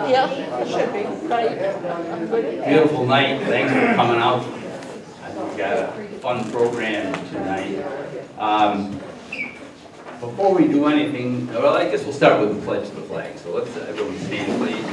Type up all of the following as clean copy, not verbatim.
Yeah, it should be, right. Beautiful night, thanks for coming out. We've got a fun program tonight. Before we do anything, well, I guess we'll start with the pledge to the flag. So let's everyone stand, please.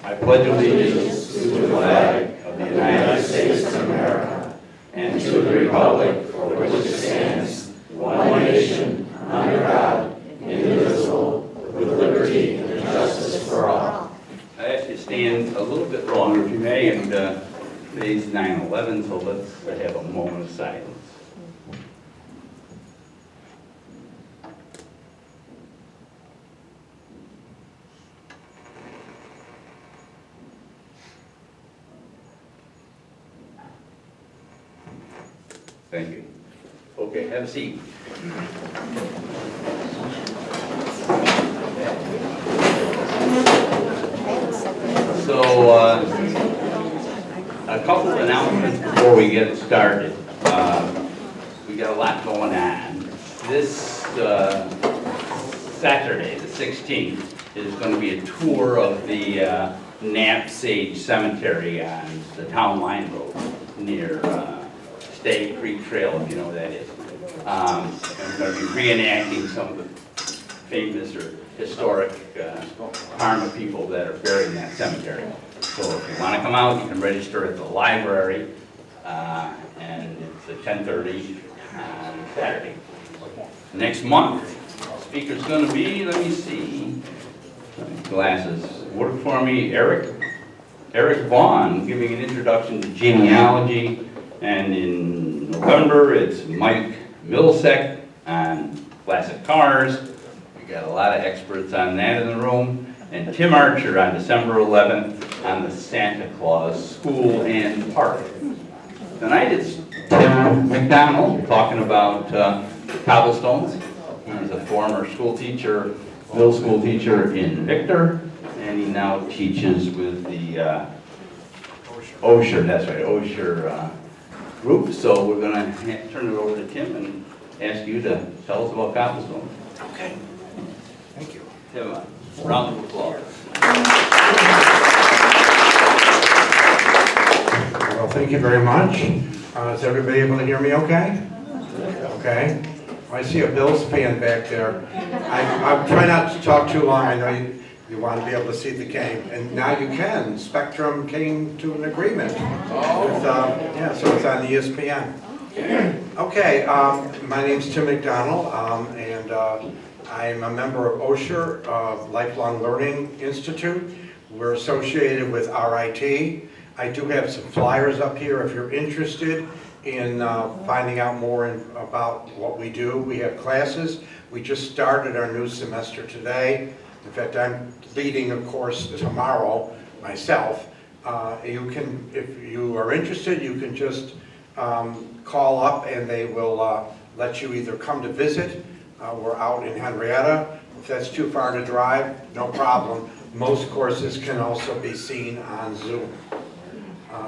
I pledge allegiance to the flag of the United States of America and to the republic for which it stands, one nation, under God, indivisible, with liberty and justice for all. I ask you to stand a little bit longer if you may, and today's 9/11, so let's have a moment of silence. Thank you. Okay, have a seat. So, a couple of announcements before we get started. We got a lot going on. This Saturday, the 16th, is going to be a tour of the Knapp Sage Cemetery on the Town Line Road near Stay Creek Trail, if you know what that is. And we're going to be reenacting some of the famous or historic Parma people that are buried in that cemetery. So if you want to come out, you can register at the library, and it's at 10:30 on Saturday. Next month, speaker's going to be, let me see, glasses, work for me, Eric Vaughn, giving an introduction to genealogy, and in November, it's Mike Milsek on classic cars. We got a lot of experts on that in the room. And Tim Archer on December 11th on the Santa Claus School and Park. Tonight it's Tom McDonnell talking about Cobblestones. He's a former school teacher, middle school teacher in Victor, and he now teaches with the Osher, that's right, Osher group. So we're going to turn it over to Tim and ask you to tell us about Cobblestones. Okay. Thank you. Tim, a round of applause. Well, thank you very much. Is everybody able to hear me okay? Okay. I see a Bills fan back there. I'm trying not to talk too long. I know you want to be able to see the game. And now you can. Spectrum came to an agreement. Yeah, so it's on ESPN. Okay, my name's Tim McDonnell, and I'm a member of Osher, Lifelong Learning Institute. We're associated with RIT. I do have some flyers up here if you're interested in finding out more about what we do. We have classes. We just started our new semester today. In fact, I'm leading a course tomorrow myself. You can, if you are interested, you can just call up and they will let you either come to visit. We're out in Henrietta. If that's too far to drive, no problem. Most courses can also be seen on Zoom.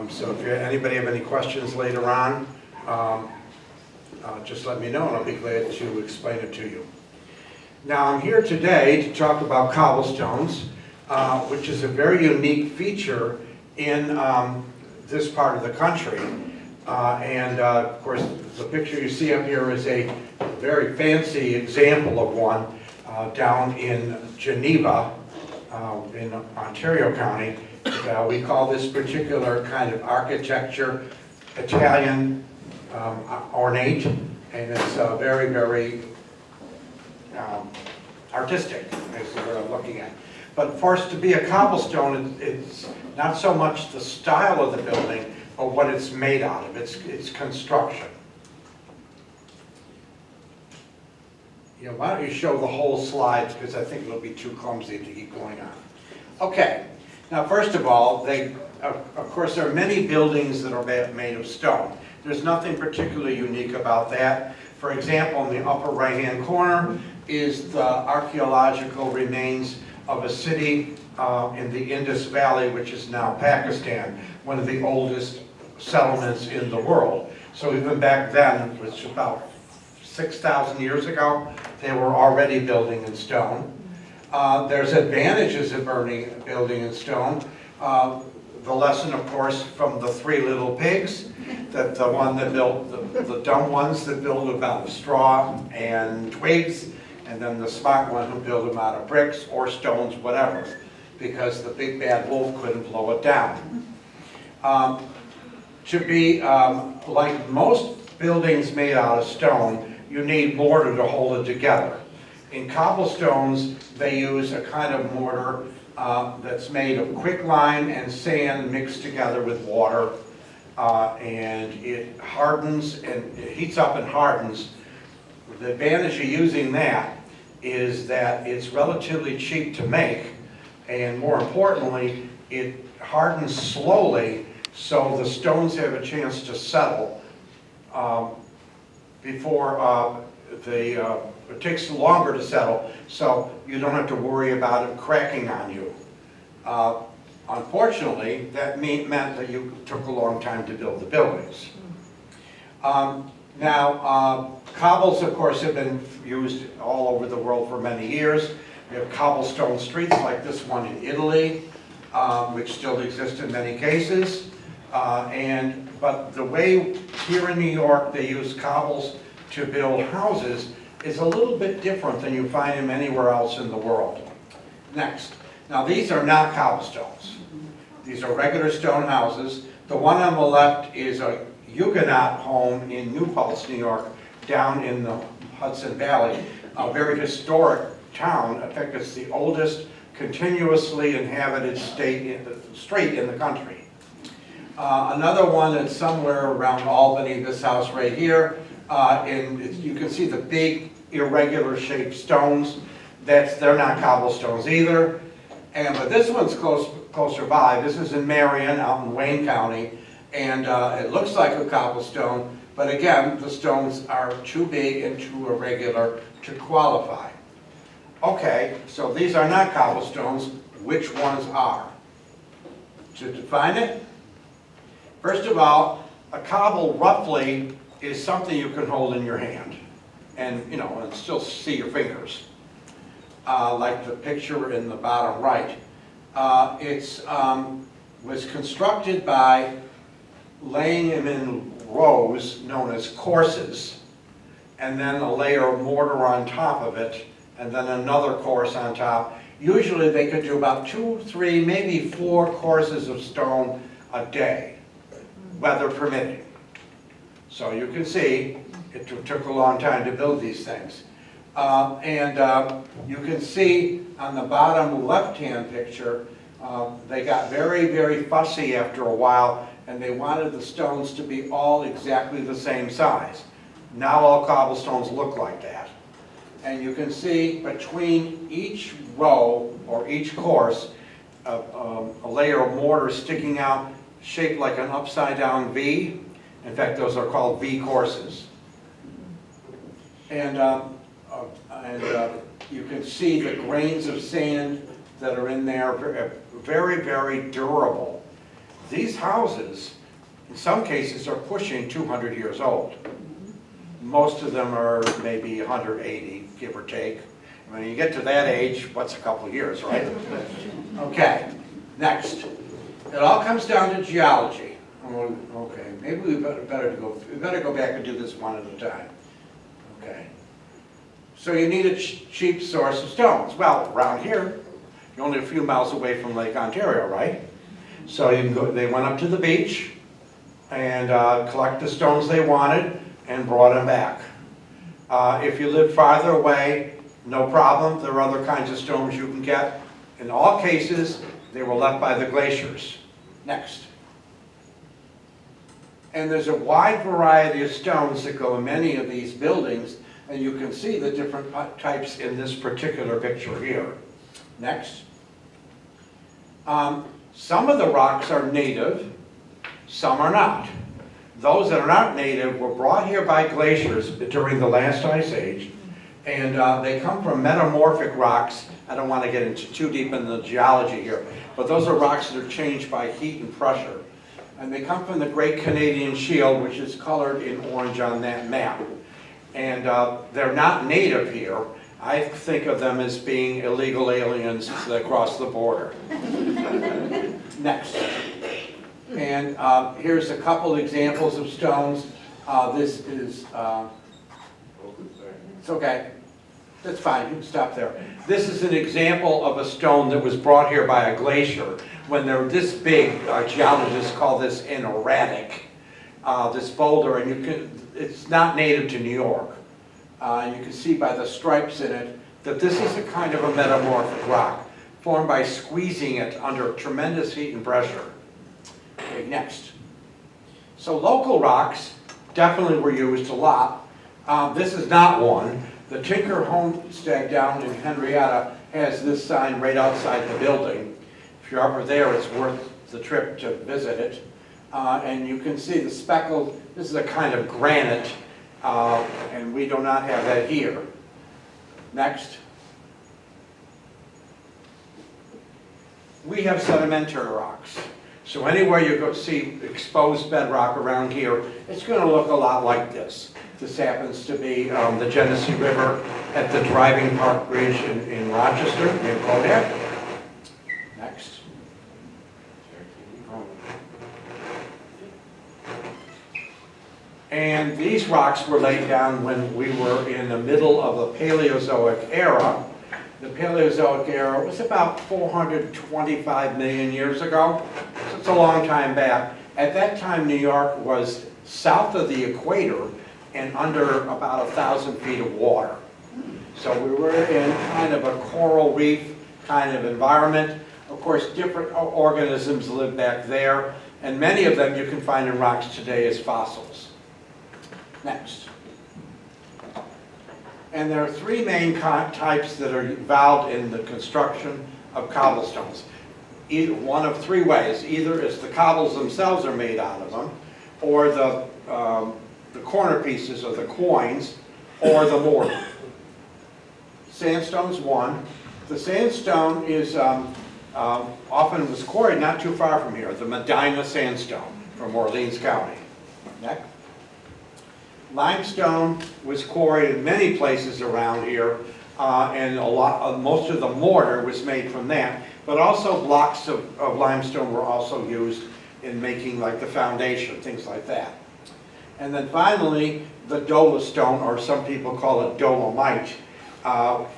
So if anybody have any questions later on, just let me know and I'll be glad to explain it to you. Now I'm here today to talk about cobblestones, which is a very unique feature in this part of the country. Of course, the picture you see up here is a very fancy example of one down in Geneva, in Ontario County. We call this particular kind of architecture Italian ornate, and it's very, very artistic, as we're looking at. But for us to be a cobblestone, it's not so much the style of the building, but what it's made out of, its construction. You know, why don't you show the whole slides, because I think it'll be too clumsy to keep going on. Okay, now first of all, of course there are many buildings that are made of stone. There's nothing particularly unique about that. For example, in the upper right-hand corner is the archaeological remains of a city in the Indus Valley, which is now Pakistan, one of the oldest settlements in the world. So even back then, it was about 6,000 years ago, they were already building in stone. There's advantages of building in stone. The lesson, of course, from the three little pigs, that the one that built, the dumb ones that build them out of straw and twigs, and then the smart one who built them out of bricks or stones, whatever, because the big bad wolf couldn't blow it down. To be like most buildings made out of stone, you need mortar to hold it together. In cobblestones, they use a kind of mortar that's made of quicklime and sand mixed together with water, and it hardens and it heats up and hardens. The advantage of using that is that it's relatively cheap to make, and more importantly, it hardens slowly, so the stones have a chance to settle before it takes longer to settle, so you don't have to worry about it cracking on you. Unfortunately, that meant that you took a long time to build the buildings. Now, cobbles, of course, have been used all over the world for many years. We have cobblestone streets like this one in Italy, which still exist in many cases. But the way here in New York they use cobbles to build houses is a little bit different than you find them anywhere else in the world. Next. Now these are not cobblestones. These are regular stone houses. The one on the left is a Huguenot home in New Paltz, New York, down in the Hudson Valley, a very historic town. In fact, it's the oldest continuously inhabited street in the country. Another one that's somewhere around Albany, this house right here, you can see the big irregular shaped stones. They're not cobblestones either. But this one's closer by. This is in Marion, out in Wayne County, and it looks like a cobblestone, but again, the stones are too big and too irregular to qualify. Okay, so these are not cobblestones. Which ones are? To define it, first of all, a cobble roughly is something you can hold in your hand, and and still see your fingers. Like the picture in the bottom right. It was constructed by laying them in rows known as courses, and then a layer of mortar on top of it, and then another course on top. Usually they could do about 2, 3, maybe 4 courses of stone a day, weather permitting. So you can see it took a long time to build these things. You can see on the bottom left-hand picture, they got very, very fussy after a while, and they wanted the stones to be all exactly the same size. Now all cobblestones look like that. And you can see between each row, or each course, a layer of mortar sticking out, shaped like an upside-down V. In fact, those are called V courses. And you can see the grains of sand that are in there, very, very durable. These houses, in some cases, are pushing 200 years old. Most of them are maybe 180, give or take. When you get to that age, what's a couple of years, right? Okay, next. It all comes down to geology. Okay, maybe we better go back and do this one at a time. Okay. So you need a cheap source of stones. Well, around here, you're only a few miles away from Lake Ontario, right? So you can go. They went up to the beach and collect the stones they wanted and brought them back. If you live farther away, no problem. There are other kinds of stones you can get. In all cases, they were left by the glaciers. Next. And there's a wide variety of stones that go in many of these buildings, and you can see the different types in this particular picture here. Next. Some of the rocks are native, some are not. Those that are not native were brought here by glaciers during the last ice age, and they come from metamorphic rocks. I don't want to get into too deep in the geology here, but those are rocks that are changed by heat and pressure. And they come from the Great Canadian Shield, which is colored in orange on that map. And they're not native here. I think of them as being illegal aliens that cross the border. Next. And here's a couple examples of stones. This is, it's okay. That's fine, you can stop there. This is an example of a stone that was brought here by a glacier. When they're this big, geologists call this an erratic, this boulder, and it's not native to New York. And you can see by the stripes in it that this is a kind of a metamorphic rock formed by squeezing it under tremendous heat and pressure. Okay, next. So local rocks definitely were used a lot. This is not one. The Tinker Homestead down in Henrietta has this sign right outside the building. If you're ever there, it's worth the trip to visit it. And you can see the speckled, this is a kind of granite, and we do not have that here. Next. We have sedimentary rocks. So anywhere you go see exposed bedrock around here, it's going to look a lot like this. This happens to be the Genesee River at the Driving Park Bridge in Rochester. You go there. Next. And these rocks were laid down when we were in the middle of the Paleozoic Era. The Paleozoic Era was about 425 million years ago, so it's a long time back. At that time, New York was south of the equator and under about 1,000 feet of water. So we were in kind of a coral reef kind of environment. Of course, different organisms lived back there, and many of them you can find in rocks today as fossils. Next. And there are three main types that are involved in the construction of cobblestones. Either one of three ways. Either it's the cobbles themselves are made out of them, or the corner pieces or the quoins, or the mortar. Sandstone's one. The sandstone is often was quarried not too far from here, the Medina Sandstone from Orleans County. Next. Limestone was quarried in many places around here, and most of the mortar was made from that. But also blocks of limestone were also used in making like the foundation, things like that. And then finally, the dolostone, or some people call it dolomite,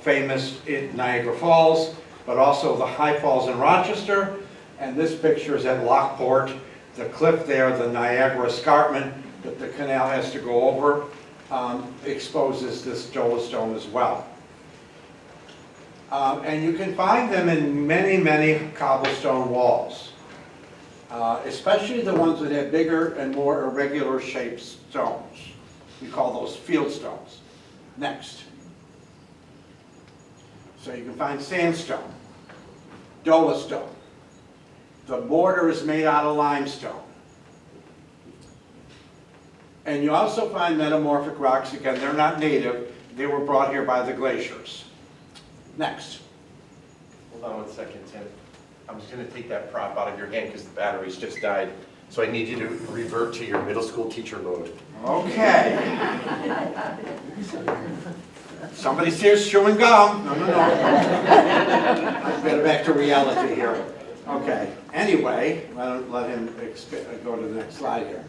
famous in Niagara Falls, but also the High Falls in Rochester. And this picture is at Lockport. The cliff there, the Niagara Escarpment that the canal has to go over, exposes this dolostone as well. And you can find them in many, many cobblestone walls, especially the ones that have bigger and more irregular shaped stones. We call those field stones. Next. So you can find sandstone, dolostone. The mortar is made out of limestone. And you also find metamorphic rocks. Again, they're not native. They were brought here by the glaciers. Next. Hold on 1 second, Tim. I'm just going to take that prop out of your hand because the batteries just died. So I need you to revert to your middle school teacher mode. Okay. Somebody's here chewing gum. No. Let's get back to reality here. Okay. Anyway, let him go to the next slide here.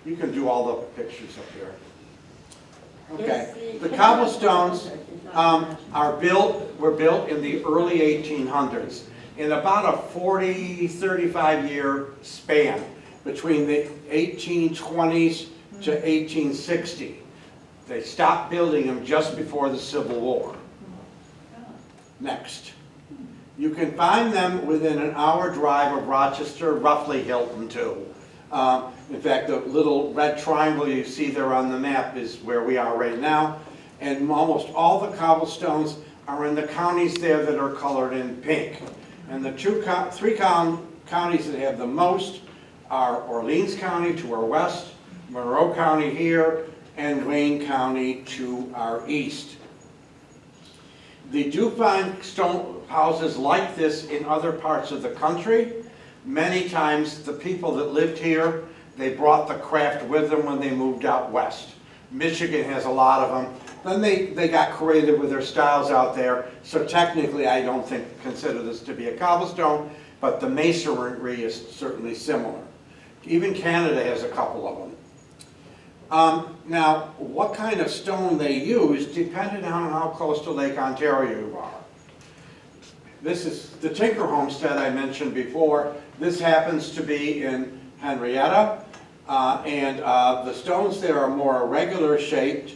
You can do all the pictures up here. Okay. The cobblestones were built in the early 1800s in about a 35 year span between the 1820s to 1860. They stopped building them just before the Civil War. Next. You can find them within an hour drive of Rochester, roughly Hilton too. In fact, the little red triangle you see there on the map is where we are right now. And almost all the cobblestones are in the counties there that are colored in pink. And the three counties that have the most are Orleans County to our west, Monroe County here, and Wayne County to our east. They do find stone houses like this in other parts of the country. Many times the people that lived here, they brought the craft with them when they moved out west. Michigan has a lot of them. Then they got creative with their styles out there, so technically I don't consider this to be a cobblestone, but the masonry is certainly similar. Even Canada has a couple of them. Now, what kind of stone they use depended on how close to Lake Ontario you are. This is the Tinker Homestead I mentioned before. This happens to be in Henrietta, and the stones there are more irregular shaped,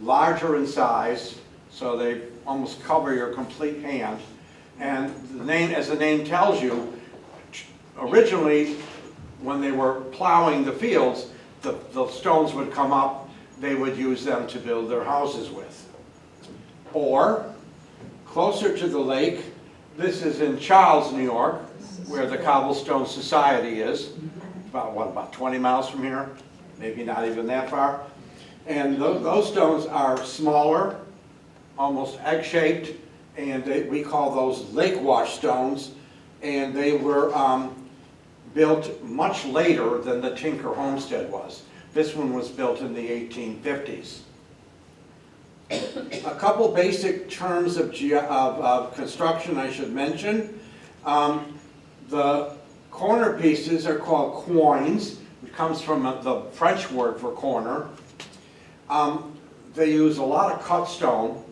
larger in size, so they almost cover your complete hand. And the name, as the name tells you, originally when they were plowing the fields, the stones would come up, they would use them to build their houses with. Or, closer to the lake, this is in Charles, New York, where the Cobblestone Society is. About 20 miles from here? Maybe not even that far. And those stones are smaller, almost egg-shaped, and we call those lake wash stones. And they were built much later than the Tinker Homestead was. This one was built in the 1850s. A couple basic terms of construction I should mention. The corner pieces are called quoins, which comes from the French word for corner. They use a lot of cut stone,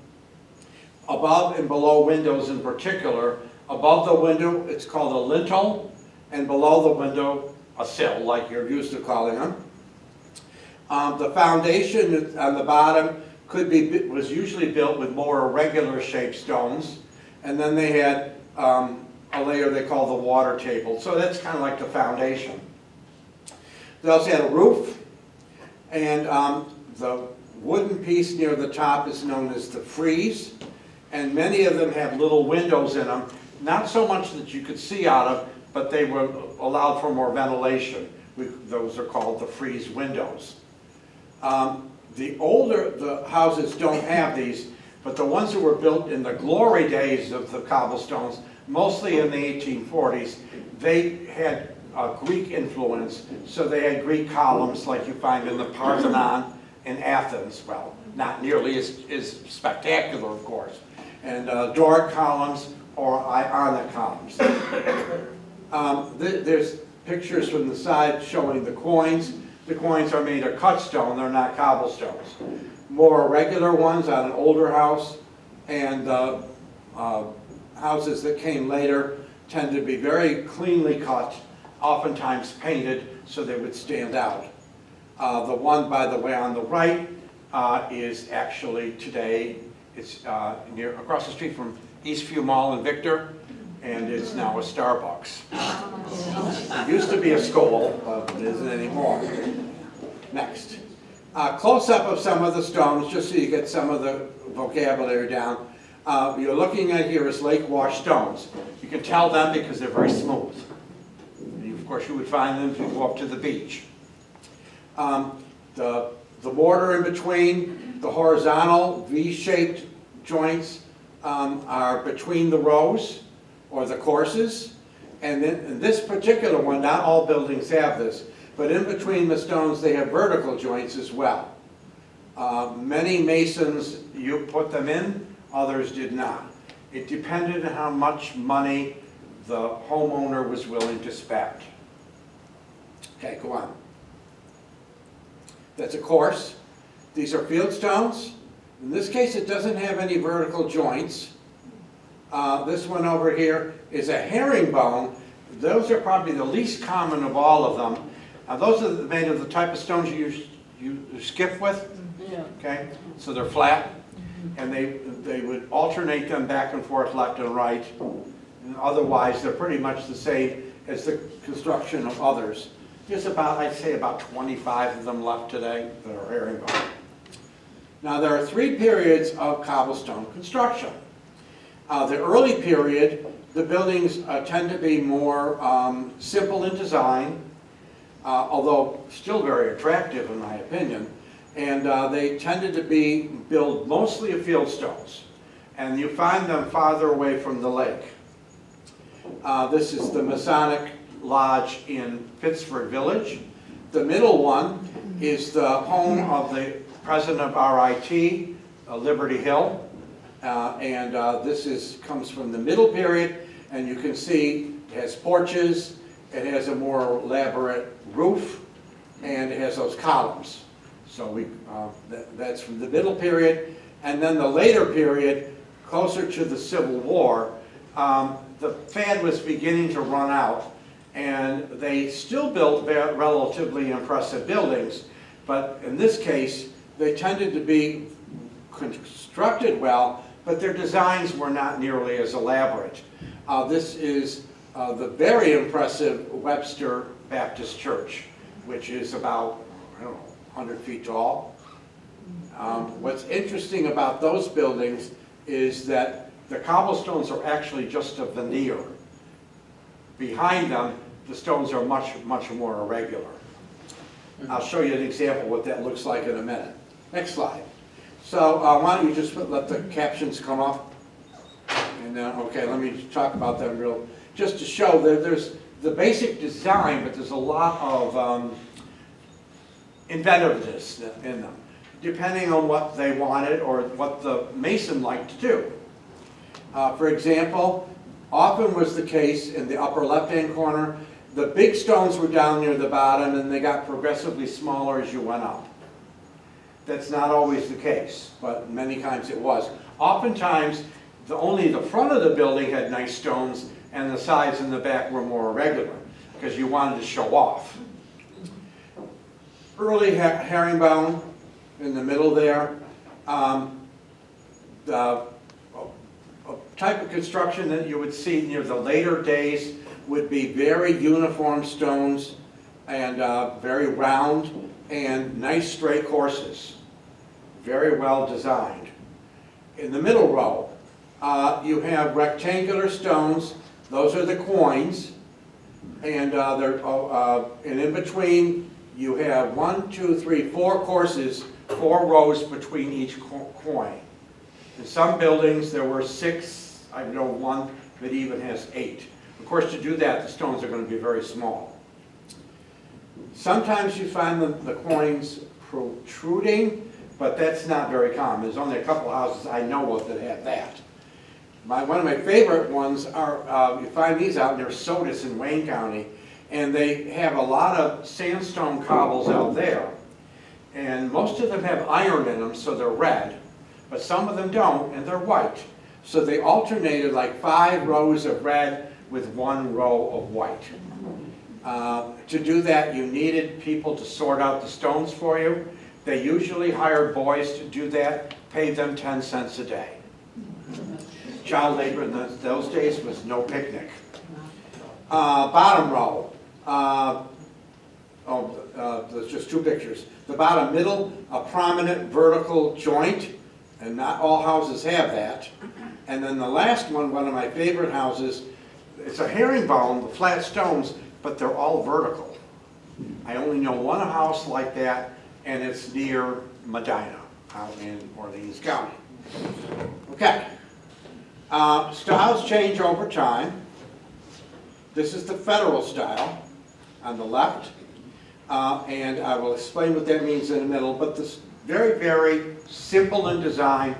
above and below windows in particular. Above the window, it's called a lintel, and below the window, a sill, like you're used to calling them. The foundation on the bottom was usually built with more irregular shaped stones, and then they had a layer they call the water table. So that's kind of like the foundation. They also had a roof, and the wooden piece near the top is known as the frieze, and many of them have little windows in them, not so much that you could see out of, but they were allowed for more ventilation. Those are called the frieze windows. The houses don't have these, but the ones that were built in the glory days of the cobblestones, mostly in the 1840s, they had a Greek influence, so they had Greek columns like you find in the Parthenon in Athens. Well, not nearly as spectacular, of course. And Doric columns or Ionic columns. There's pictures from the side showing the quoins. The quoins are made of cut stone, they're not cobblestones. More regular ones on an older house, and houses that came later tend to be very cleanly cut, oftentimes painted so they would stand out. The one, by the way, on the right is actually today, it's across the street from Eastview Mall in Victor, and it's now a Starbucks. It used to be a school, but it isn't anymore. Next. Close-up of some of the stones, just so you get some of the vocabulary down. You're looking at here is lake wash stones. You can tell them because they're very smooth. And of course, you would find them if you go up to the beach. The border in between, the horizontal V-shaped joints are between the rows, or the courses. And then in this particular one, not all buildings have this, but in between the stones they have vertical joints as well. Many masons, you put them in, others did not. It depended on how much money the homeowner was willing to spend. Okay, go on. That's a course. These are field stones. In this case, it doesn't have any vertical joints. This one over here is a herringbone. Those are probably the least common of all of them. Those are made of the type of stones you skip with. Yeah. Okay, so they're flat, and they would alternate them back and forth, left and right. And otherwise, they're pretty much the same as the construction of others. There's about, I'd say, about 25 of them left today that are herringbone. Now, there are three periods of cobblestone construction. The early period, the buildings tend to be more simple in design, although still very attractive in my opinion, and they tended to be built mostly of field stones, and you find them farther away from the lake. This is the Masonic Lodge in Pittsford Village. The middle one is the home of the president of RIT, Liberty Hill. This comes from the middle period, and you can see it has porches, it has a more elaborate roof, and it has those columns. So that's from the middle period. And then the later period, closer to the Civil War, the fad was beginning to run out, and they still built relatively impressive buildings, but in this case, they tended to be constructed well, but their designs were not nearly as elaborate. This is the very impressive Webster Baptist Church, which is about, I don't know, 100 feet tall. What's interesting about those buildings is that the cobblestones are actually just a veneer. Behind them, the stones are much more irregular. I'll show you an example of what that looks like in a minute. Next slide. So why don't you just let the captions come up? And okay, let me talk about them just to show that there's the basic design, but there's a lot of inventiveness in them, depending on what they wanted or what the mason liked to do. For example, often was the case in the upper left-hand corner, the big stones were down near the bottom and they got progressively smaller as you went up. That's not always the case, but many times it was. Oftentimes, only the front of the building had nice stones and the sides and the back were more irregular because you wanted to show off. Early herringbone in the middle there. The type of construction that you would see near the later days would be very uniform stones and very round and nice straight courses. Very well designed. In the middle row, you have rectangular stones. Those are the coins. And in between, you have 1, 2, 3, 4 courses, 4 rows between each coin. In some buildings, there were 6. I know one that even has 8. Of course, to do that, the stones are going to be very small. Sometimes you find the coins protruding, but that's not very common. There's only a couple houses I know of that have that. One of my favorite ones are, you find these out near Sodas in Wayne County, and they have a lot of sandstone cobbles out there. And most of them have iron in them, so they're red, but some of them don't, and they're white. So they alternated like 5 rows of red with 1 row of white. To do that, you needed people to sort out the stones for you. They usually hired boys to do that, paid them 10 cents a day. Child labor in those days was no picnic. Bottom row. There's just 2 pictures. The bottom middle, a prominent vertical joint, and not all houses have that. And then the last one of my favorite houses, it's a herringbone, the flat stones, but they're all vertical. I only know one house like that, and it's near Medina, out in Orleans County. Okay. Styles change over time. This is the federal style on the left, and I will explain what that means in a minute, but this very, very simple in design,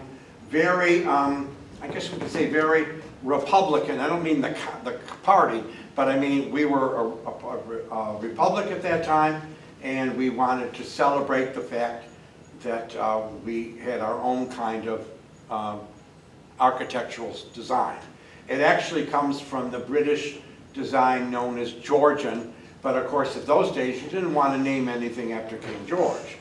very, I guess we could say very Republican. I don't mean the party, but I mean we were a republic at that time, and we wanted to celebrate the fact that we had our own kind of architectural design. It actually comes from the British design known as Georgian, but of course at those days you didn't want to name anything after King George.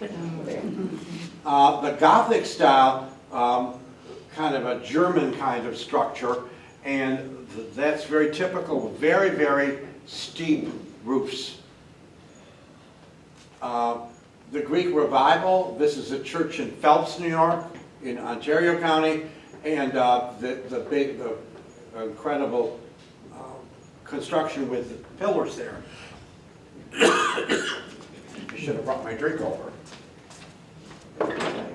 The Gothic style, kind of a German kind of structure, and that's very typical, very, very steep roofs. The Greek Revival, this is a church in Phelps, New York, in Ontario County, and the incredible construction with the pillars there. I should have brought my drink over. I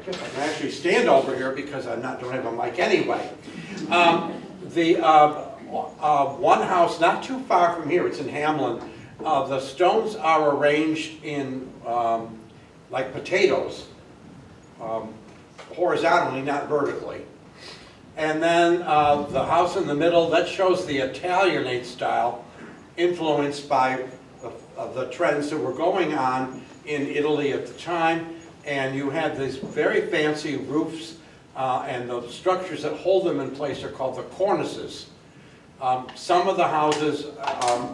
guess I can actually stand over here because I don't have a mic anyway. One house not too far from here, it's in Hamlin, the stones are arranged in like potatoes. horizontally, not vertically. And then the house in the middle, that shows the Italianate style, influenced by the trends that were going on in Italy at the time. And you had these very fancy roofs, and the structures that hold them in place are called the cornices. Some of the houses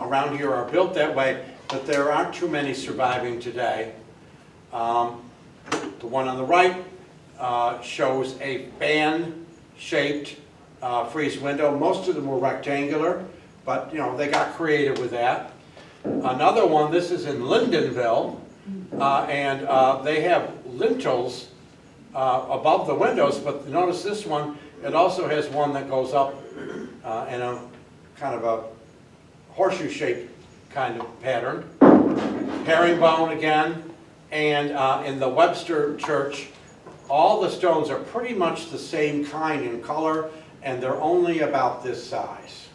around here are built that way, but there aren't too many surviving today. The one on the right shows a fan-shaped frieze window. Most of them were rectangular, but you know, they got creative with that. Another one, this is in Lindenville, and they have lintels above the windows, but notice this one, it also has one that goes up in a kind of a horseshoe-shaped kind of pattern. Herringbone again, and in the Webster Church, all the stones are pretty much the same kind in color, and they're only about this size.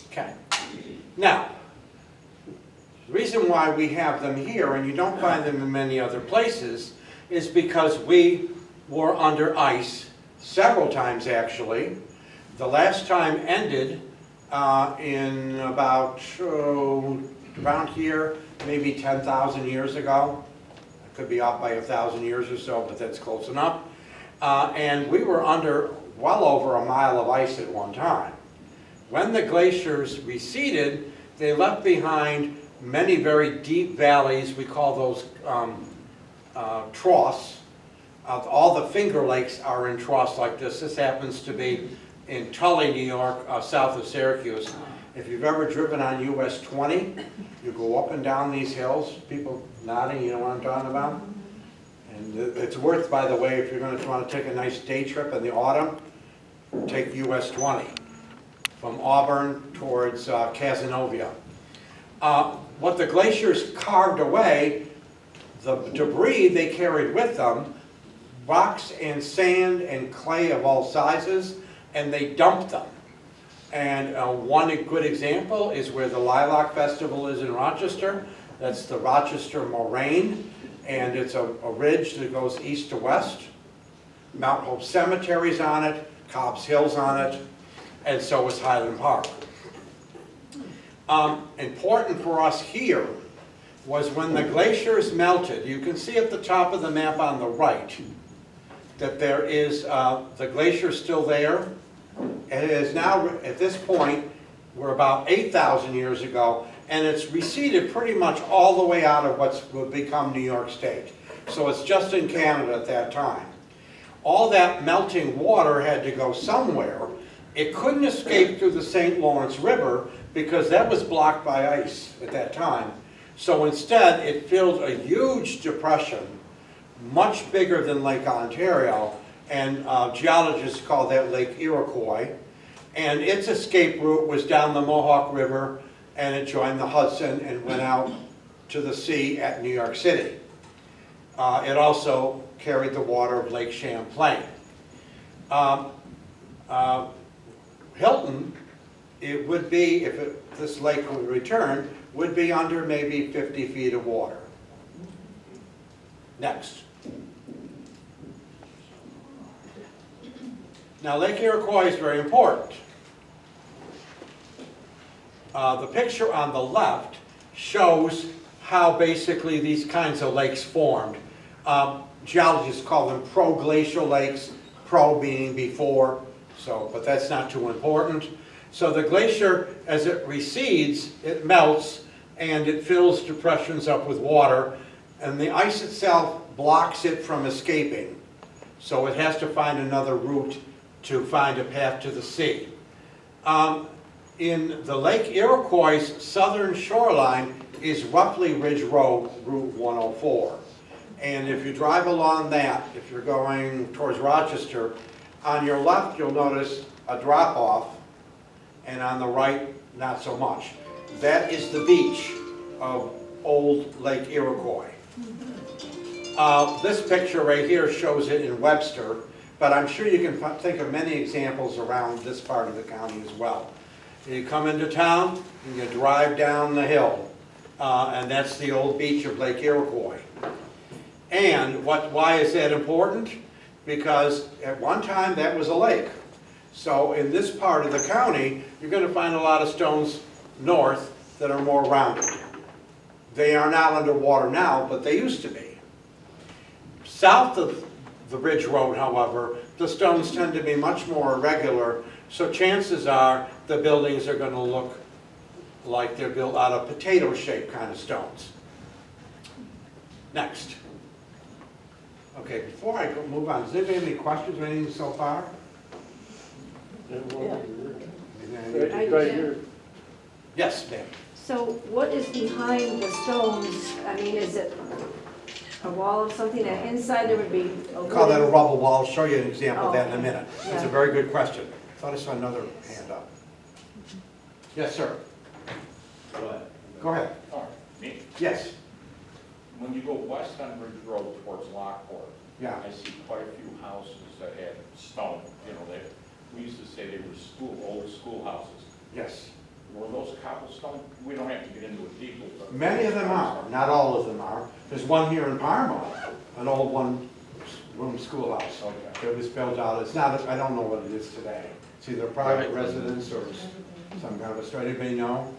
Okay. Now, the reason why we have them here, and you don't find them in many other places, is because we were under ice several times actually. The last time ended in about around here, maybe 10,000 years ago. I could be off by 1,000 years or so, but that's close enough. And we were under well over a mile of ice at one time. When the glaciers receded, they left behind many very deep valleys. We call those troughs. All the Finger Lakes are in troughs like this. This happens to be in Tully, New York, south of Syracuse. If you've ever driven on US 20, you go up and down these hills. People nodding, you know what I'm talking about? And it's worth, by the way, if you're going to want to take a nice day trip in the autumn, take US 20 from Auburn towards Cazenovia. What the glaciers carved away, the debris they carried with them, rocks and sand and clay of all sizes, and they dumped them. And one good example is where the Lilac Festival is in Rochester. That's the Rochester Moraine, and it's a ridge that goes east to west. Mount Hope Cemetery's on it, Cobb's Hill's on it, and so is Highland Park. Important for us here was when the glaciers melted. You can see at the top of the map on the right that there is the glacier still there. And it is now, at this point, we're about 8,000 years ago, and it's receded pretty much all the way out of what's would become New York State. So it's just in Canada at that time. All that melting water had to go somewhere. It couldn't escape through the St. Lawrence River because that was blocked by ice at that time. So instead, it filled a huge depression, much bigger than Lake Ontario, and geologists call that Lake Iroquois. And its escape route was down the Mohawk River, and it joined the Hudson and went out to the sea at New York City. It also carried the water of Lake Champlain. Hilton, it would be, if this lake would return, would be under maybe 50 feet of water. Next. Now, Lake Iroquois is very important. The picture on the left shows how basically these kinds of lakes formed. Geologists call them Proglacial Lakes, pro meaning before, but that's not too important. So the glacier, as it recedes, it melts and it fills depressions up with water, and the ice itself blocks it from escaping. So it has to find another route to find a path to the sea. In the Lake Iroquois' southern shoreline is roughly Ridge Road, Route 104. And if you drive along that, if you're going towards Rochester, on your left you'll notice a drop-off, and on the right, not so much. That is the beach of old Lake Iroquois. This picture right here shows it in Webster, but I'm sure you can think of many examples around this part of the county as well. You come into town, and you drive down the hill, and that's the old beach of Lake Iroquois. And why is that important? Because at one time, that was a lake. So in this part of the county, you're going to find a lot of stones north that are more rounded. They are not underwater now, but they used to be. South of the Ridge Road, however, the stones tend to be much more irregular, so chances are the buildings are going to look like they're built out of potato-shaped kind of stones. Next. Okay, before I move on, does anybody have any questions or anything so far? Right here. Yes, ma'am. So what is behind the stones? I mean, is it a wall of something, and inside there would be a Call that a wooden- rubble wall. I'll show you an example of that in a minute. It's a Yeah. very good question. Thought I saw another hand up. Yes, sir. Go ahead. Oh, me? Yes. When you go west on Ridge Road towards Lockport, Yeah. I see quite a few houses that had stone, we used to say they were old schoolhouses. Yes. Were those cobblestone? We don't have to get into it deeply, but. Many of them are. Not all of them are. There's one here in Parma, an old one-room schoolhouse. Okay. It was built out. It's not. I don't know what it is today. It's either private residence or some kind of a store. Anybody know?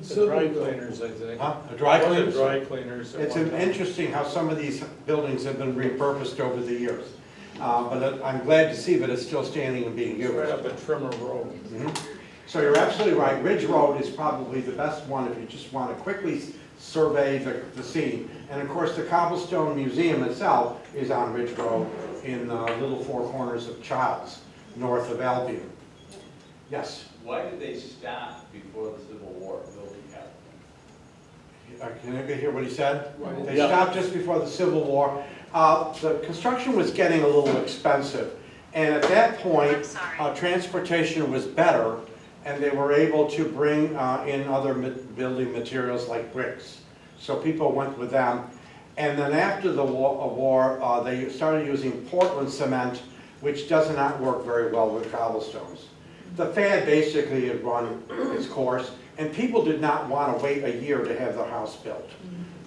The dry cleaners, I think. Huh? A dry One of the cleaners? dry cleaners. at It's one time. interesting how some of these buildings have been repurposed over the years. But I'm glad to see that it's still standing and being It's used. right up at Trimmer Road. Mhm. So you're absolutely right. Ridge Road is probably the best one if you just want to quickly survey the scene. And of course, the Cobblestone Museum itself is on Ridge Road in the Little Four Corners of Childs, north of Albion. Yes? Why did they stop before the Civil War building happened? Can anybody hear what he said? They Yeah. stopped just before the Civil War. The construction was getting a little expensive. And at that point, transportation was better, and they were able to bring in other building materials like bricks. So people went with them. And then after the war, they started using Portland cement, which does not work very well with cobblestones. The fad basically had run its course, and people did not want to wait a year to have their house built,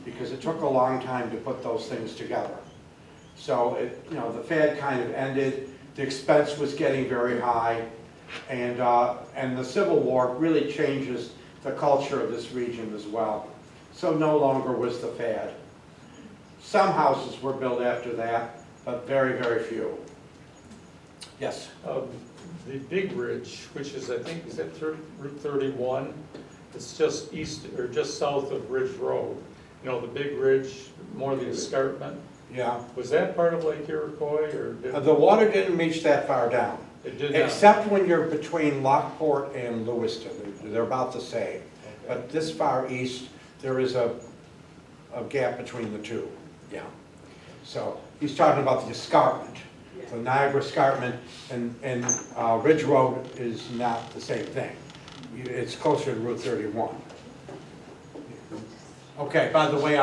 because it took a long time to put those things together. So the fad kind of ended. The expense was getting very high, and the Civil War really changes the culture of this region as well. So no longer was the fad. Some houses were built after that, but very, very few. Yes? The Big Ridge, which is, I think, is that Route 31? It's just east, or just south of Ridge Road. The Big Ridge, more the escarpment. Yeah. Was that part of Lake Iroquois, or did The water didn't reach that far down, it did not? except when you're between Lockport and Lewiston. They're about the same. But this far east, there is a gap between the two. Yeah. So he's talking about the escarpment. The Niagara Escarpment and Ridge Road is not the same thing. It's closer to Route 31. Okay, by the way,